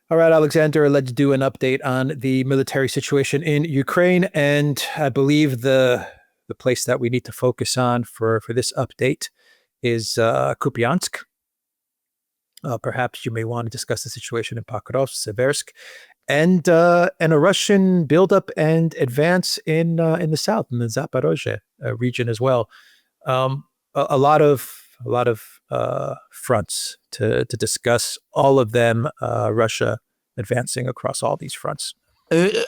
All right, Alexander, let's do an update on the military situation in Ukraine. And I believe the place that we need to focus on for this update is Kupiansk. Perhaps you may want to discuss the situation in Pokrovsk, Seversk, and a Russian buildup and advance in the south, in the Zaporozhye region as well. A lot of fronts to discuss. All of them, Russia advancing across all these fronts. The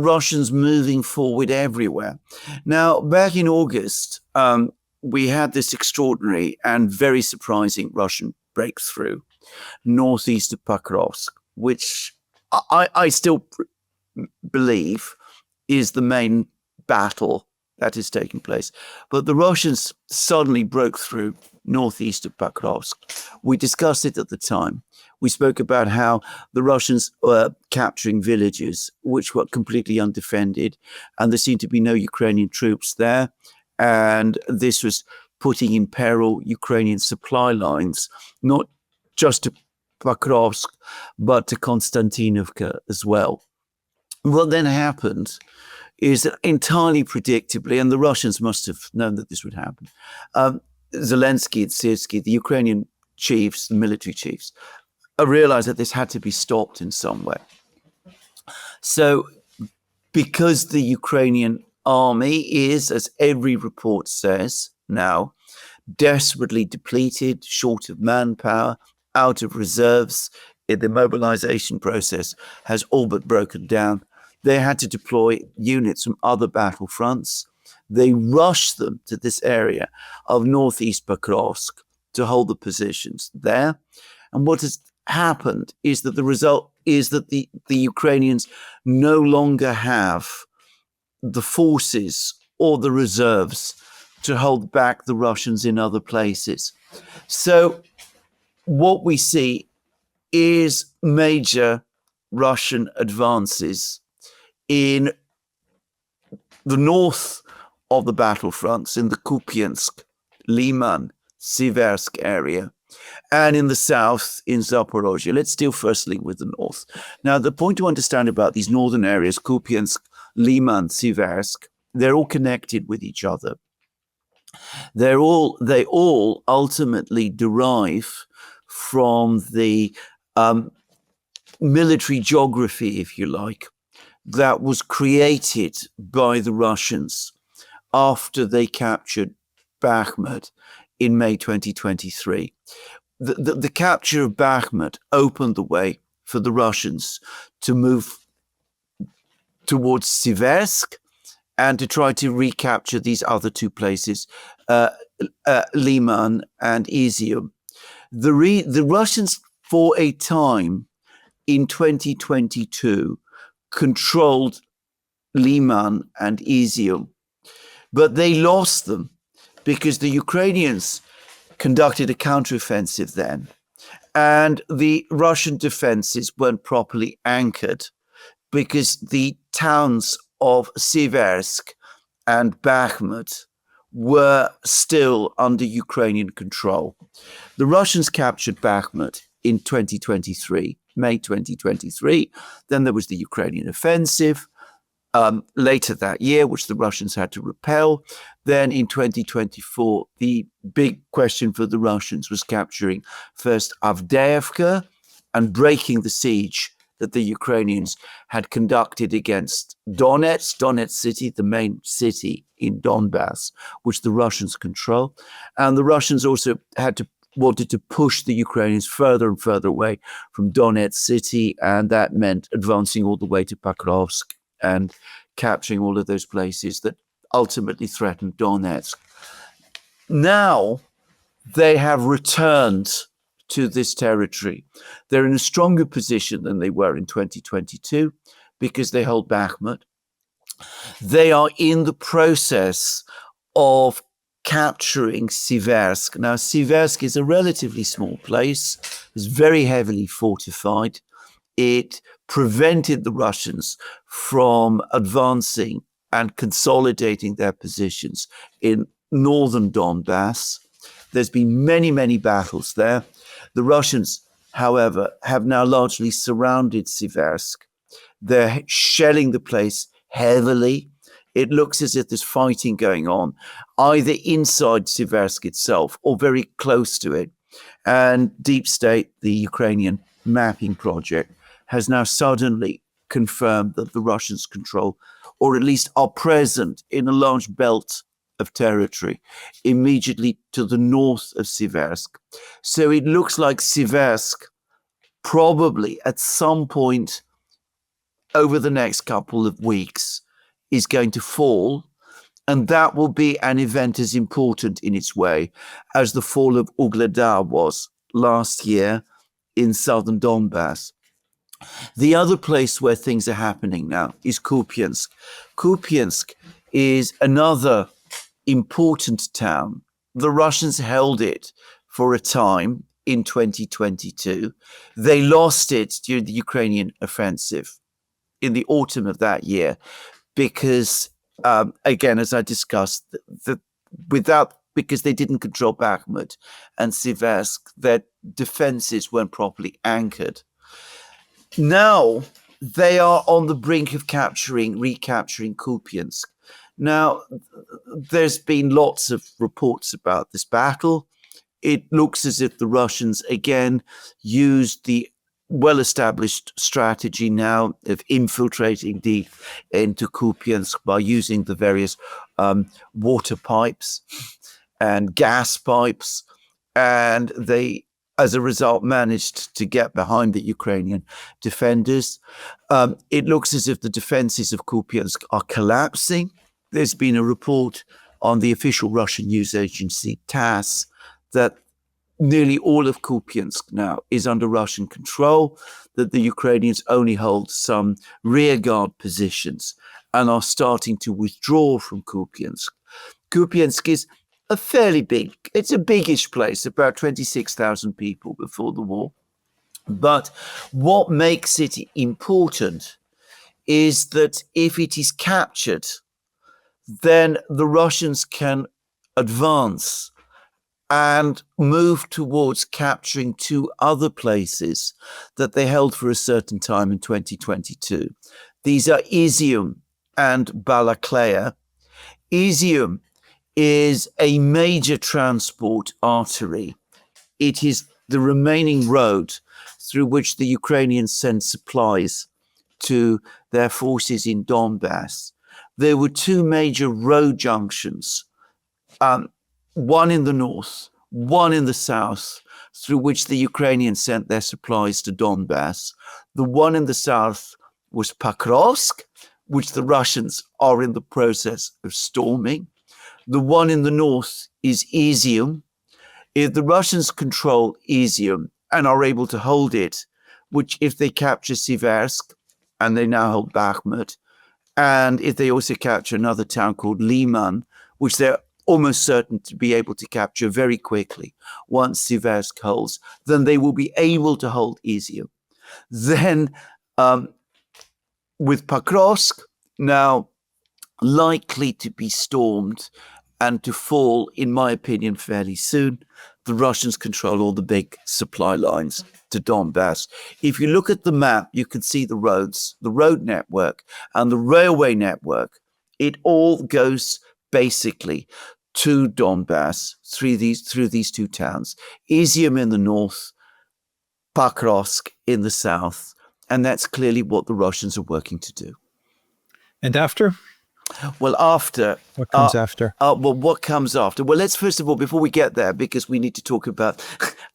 Russians moving forward everywhere. Now, back in August, we had this extraordinary and very surprising Russian breakthrough northeast of Pokrovsk, which I still believe is the main battle that is taking place. But the Russians suddenly broke through northeast of Pokrovsk. We discussed it at the time. We spoke about how the Russians were capturing villages which were completely undefended, and there seemed to be no Ukrainian troops there. And this was putting in peril Ukrainian supply lines, not just to Pokrovsk, but to Konstantinovka as well. What then happened is that entirely predictably, and the Russians must have known that this would happen, Zelensky and Syrskyi, the Ukrainian chiefs, the military chiefs, realized that this had to be stopped in some way. So because the Ukrainian army is, as every report says now, desperately depleted, short of manpower, out of reserves, the mobilization process has all but broken down. They had to deploy units from other battlefronts. They rushed them to this area of northeast Pokrovsk to hold the positions there. And what has happened is that the result is that the Ukrainians no longer have the forces or the reserves to hold back the Russians in other places. So what we see is major Russian advances in the north of the battlefronts, in the Kupyansk, Liman, Seversk area, and in the south, in Zaporozhye. Let's deal firstly with the north. Now, the point to understand about these northern areas, Kupyansk, Liman, Seversk, they're all connected with each other. They all ultimately derive from the military geography, if you like, that was created by the Russians after they captured Bakhmut in May 2023. The capture of Bakhmut opened the way for the Russians to move towards Seversk and to try to recapture these other two places, Liman and Izium. The Russians, for a time in 2022, controlled Liman and Izium, but they lost them because the Ukrainians conducted a counteroffensive then, and the Russian defenses weren't properly anchored because the towns of Seversk and Bakhmut were still under Ukrainian control. The Russians captured Bakhmut in 2023, May 2023. Then there was the Ukrainian offensive later that year, which the Russians had to repel. Then in 2024, the big question for the Russians was capturing first Avdiivka and breaking the siege that the Ukrainians had conducted against Donetsk city, the main city in Donbass, which the Russians control. And the Russians also wanted to push the Ukrainians further and further away from Donetsk city, and that meant advancing all the way to Pokrovsk and capturing all of those places that ultimately threatened Donetsk. Now they have returned to this territory. They're in a stronger position than they were in 2022 because they hold Bakhmut. They are in the process of capturing Seversk. Now, Seversk is a relatively small place. It's very heavily fortified. It prevented the Russians from advancing and consolidating their positions in northern Donbass. There's been many, many battles there. The Russians however, have now largely surrounded Siversk. They're shelling the place heavily. It looks as if there's fighting going on, either inside Siversk itself or very close to it. And Deep State, the Ukrainian mapping project, has now suddenly confirmed that the Russians control, or at least are present in a large belt of territory immediately to the north of Siversk. So it looks like Siversk probably at some point over the next couple of weeks is going to fall. And that will be an event as important in its way as the fall of Ugledar was last year in southern Donbass. The other place where things are happening now is Kupyansk. Kupyansk is another important town. The Russians held it for a time in 2022. They lost it during the Ukrainian offensive in the autumn of that year because, again, as I discussed, because they didn't control Bakhmut and Siversk, their defenses weren't properly anchored. Now they are on the brink of recapturing Kupyansk. Now, there's been lots of reports about this battle. It looks as if the Russians again used the well-established strategy now of infiltrating deep into Kupyansk by using the various water pipes and gas pipes. And they, as a result, managed to get behind the Ukrainian defenders. It looks as if the defenses of Kupyansk are collapsing. There's been a report on the official Russian news agency TASS that nearly all of Kupyansk now is under Russian control, that the Ukrainians only hold some rearguard positions and are starting to withdraw from Kupyansk. Kupyansk is it's a biggish place, about 26,000 people before the war. But what makes it important is that if it is captured, then the Russians can advance and move towards capturing two other places that they held for a certain time in 2022. These are Izium and Balakleya. Izium is a major transport artery. It is the remaining road through which the Ukrainians send supplies to their forces in Donbass. There were two major road junctions, one in the north, one in the south, through which the Ukrainians sent their supplies to Donbass. The one in the south was Pokrovsk, which the Russians are in the process of storming. The one in the north is Izium. If the Russians control Izium and are able to hold it, which if they capture Siversk, and they now hold Bakhmut, and if they also capture another town called Liman, which they're almost certain to be able to capture very quickly once Siversk holds, then they will be able to hold Izium. Then with Pokrovsk now likely to be stormed and to fall, in my opinion, fairly soon, the Russians control all the big supply lines to Donbass. If you look at the map, you can see the roads, the road network and the railway network. It all goes basically to Donbass through these two towns, Izium in the north, Pokrovsk in the south. And that's clearly what the Russians are working to do. And after? Well, after. What comes after? What comes after? Well, let's first of all, before we get there, because we need to talk about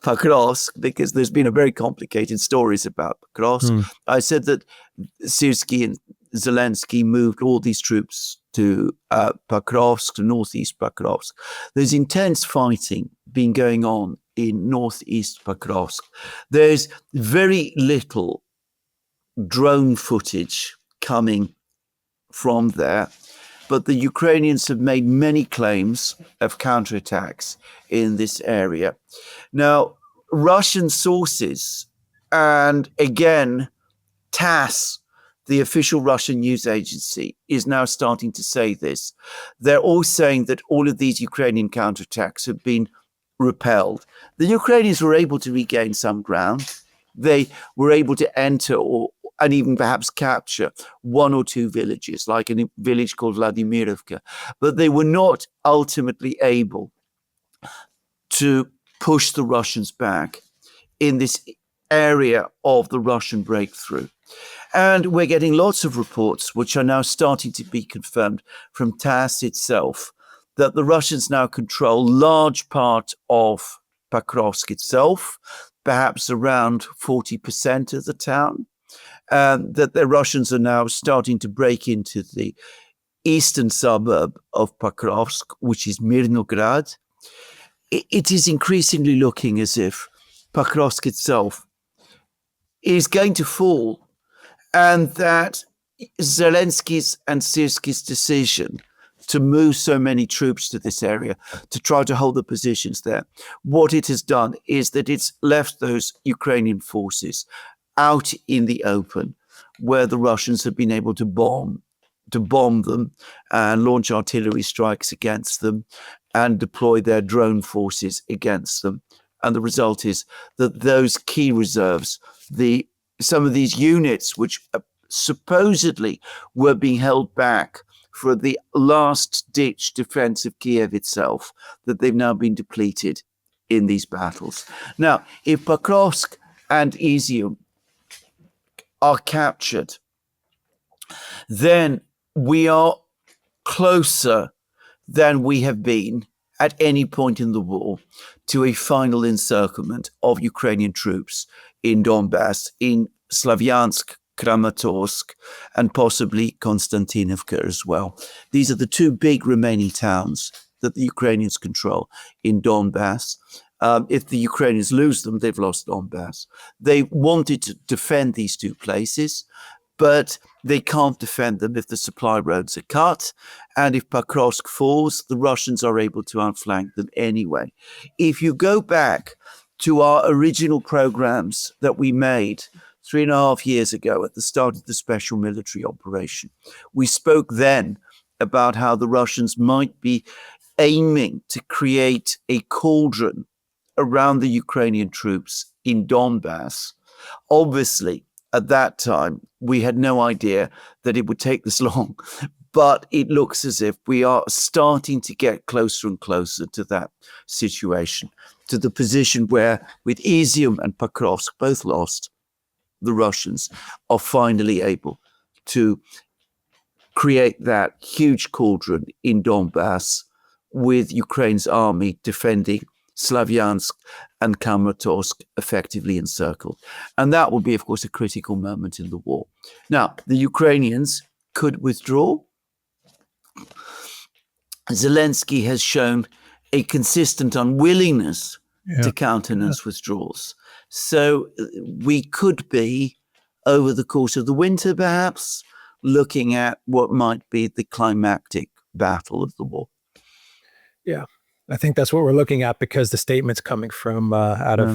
Pokrovsk, because there's been a very complicated stories about Pokrovsk. I said that Syrskyi and Zelensky moved all these troops to Pokrovsk, to northeast Pokrovsk. There's intense fighting been going on in northeast Pokrovsk. There's very little drone footage coming from there, but the Ukrainians have made many claims of counterattacks in this area. Now, Russian sources, and again, TASS, the official Russian news agency, is now starting to say this. They're all saying that all of these Ukrainian counterattacks have been repelled. The Ukrainians were able to regain some ground they were able to enter and even perhaps capture one or two villages, like a village called Vladimirovka, but they were not ultimately able to push the Russians back in this area of the Russian breakthrough. And we're getting lots of reports, which are now starting to be confirmed from TASS itself, that the Russians now control large part of Pokrovsk itself, perhaps around 40% of the town, that the Russians are now starting to break into the eastern suburb of Pokrovsk, which is Mirnograd. It is increasingly looking as if Pokrovsk itself is going to fall, and that Zelensky's and Syrskyi's decision to move so many troops to this area to try to hold the positions there, what it has done is that it's left those Ukrainian forces out in the open, where the Russians have been able to bomb them and launch artillery strikes against them and deploy their drone forces against them. And the result is that those key reserves, some of these units which supposedly were being held back for the last-ditch defense of Kiev itself, that they've now been depleted in these battles. Now, if Pokrovsk and Izium are captured, then we are closer than we have been at any point in the war to a final encirclement of Ukrainian troops in Donbass, in Slavyansk, Kramatorsk, and possibly Konstantinovka as well. These are the two big remaining towns that the Ukrainians control in Donbass. If the Ukrainians lose them, they've lost Donbass. They wanted to defend these two places, but they can't defend them if the supply roads are cut. And if Pokrovsk falls, the Russians are able to outflank them anyway. If you go back to our original programs that we made 3.5 years ago at the start of the special military operation, we spoke then about how the Russians might be aiming to create a cauldron around the Ukrainian troops in Donbass. Obviously, at that time, we had no idea that it would take this long, but it looks as if we are starting to get closer and closer to that situation, to the position where, with Izium and Pokrovsk both lost, the Russians are finally able to create that huge cauldron in Donbass, with Ukraine's army defending Slavyansk and Kramatorsk effectively encircled. And that will be, of course, a critical moment in the war. Now, the Ukrainians could withdraw. Zelensky has shown a consistent unwillingness to countenance withdrawals. So we could be, over the course of the winter, perhaps, looking at what might be the climactic battle of the war. Yeah, I think that's what we're looking at, because the statements coming from out of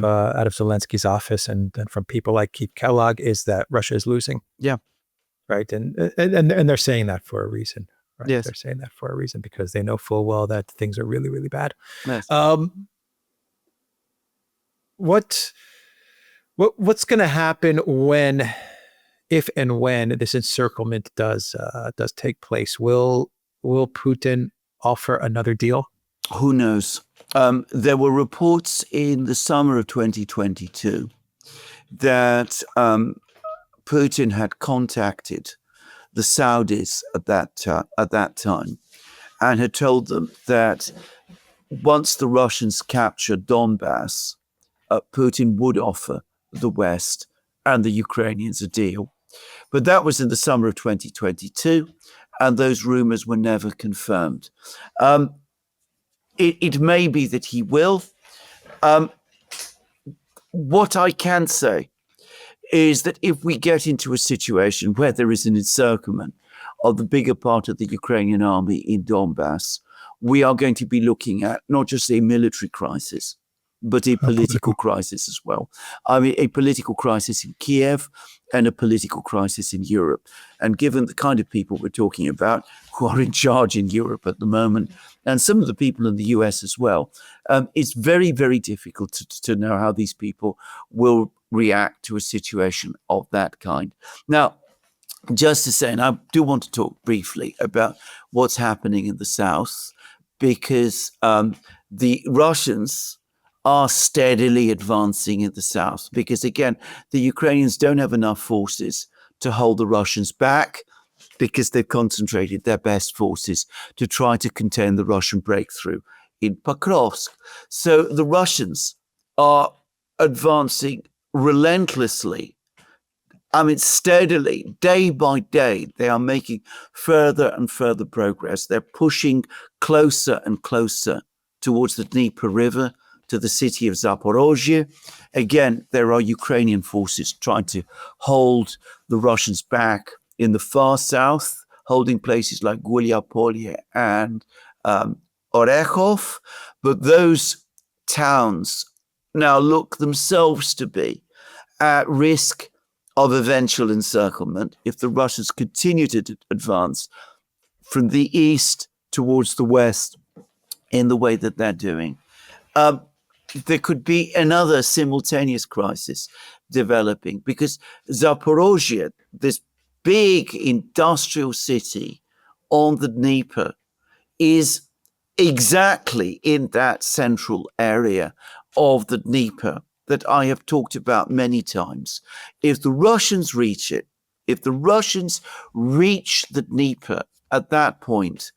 Zelensky's office and from people like Keith Kellogg is that Russia is losing. Yeah, right, and they're saying that for a reason. Right? Yes, they're saying that for a reason, because they know full well that things are really, really bad. Yes. What's going to happen if and when this encirclement does take place? Will Putin offer another deal? Who knows? There were reports in the summer of 2022 that Putin had contacted the Saudis at that time and had told them that once the Russians captured Donbass, Putin would offer the West and the Ukrainians a deal. But that was in the summer of 2022, and those rumors were never confirmed. It may be that he will. What I can say is that if we get into a situation where there is an encirclement of the bigger part of the Ukrainian army in Donbass, we are going to be looking at not just a military crisis, but a political crisis as well. I mean, a political crisis in Kiev and a political crisis in Europe. And given the kind of people we're talking about who are in charge in Europe at the moment, and some of the people in the US as well, it's very, very difficult to know how these people will react to a situation of that kind. Now, just to say, and I do want to talk briefly about what's happening in the south, because the Russians are steadily advancing in the south, because again, the Ukrainians don't have enough forces to hold the Russians back, because they've concentrated their best forces to try to contain the Russian breakthrough in Pokrovsk. So the Russians are advancing relentlessly. I mean, steadily, day by day, they are making further and further progress. They're pushing closer and closer towards the Dnieper River, to the city of Zaporozhye. Again, there are Ukrainian forces trying to hold the Russians back in the far south, holding places like Gulyapolye and Orekhov. But those towns now look themselves to be at risk of eventual encirclement if the Russians continue to advance from the east towards the west in the way that they're doing. There could be another simultaneous crisis developing, because Zaporozhye, this big industrial city on the Dnieper, is exactly in that central area of the Dnieper that I have talked about many times. If the Russians reach it, if the Russians reach the Dnieper at that point,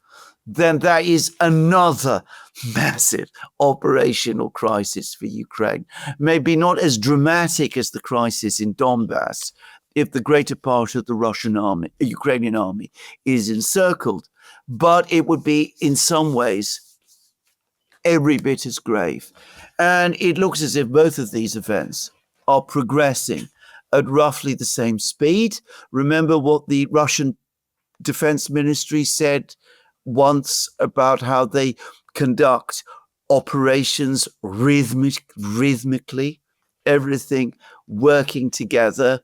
then that is another massive operational crisis for Ukraine. Maybe not as dramatic as the crisis in Donbass, if the greater part of the Ukrainian army is encircled, but it would be in some ways every bit as grave. And it looks as if both of these events are progressing at roughly the same speed. Remember what the Russian Defense Ministry said once about how they conduct operations rhythmically, everything working together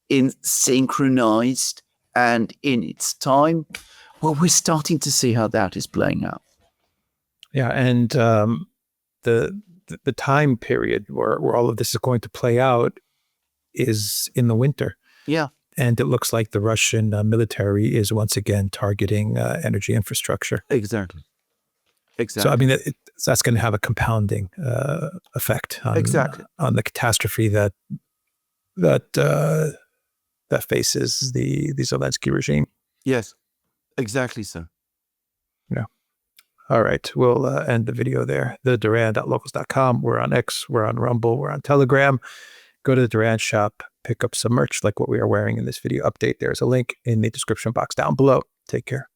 in synchronized and in its time. Well, we're starting to see how that is playing out. Yeah, and the time period where all of this is going to play out is in the winter. Yeah. And it looks like the Russian military is once again targeting energy infrastructure. Exactly. So, I mean, that's going to have a compounding effect on the catastrophe that faces the Zelensky regime. Yes, exactly so. Yeah. All right. We'll end the video there. The Duran.locals.com. We're on X. We're on Rumble. We're on Telegram. Go to the Duran shop. Pick up some merch like what we are wearing in this video update. There's a link in the description box down below. Take care.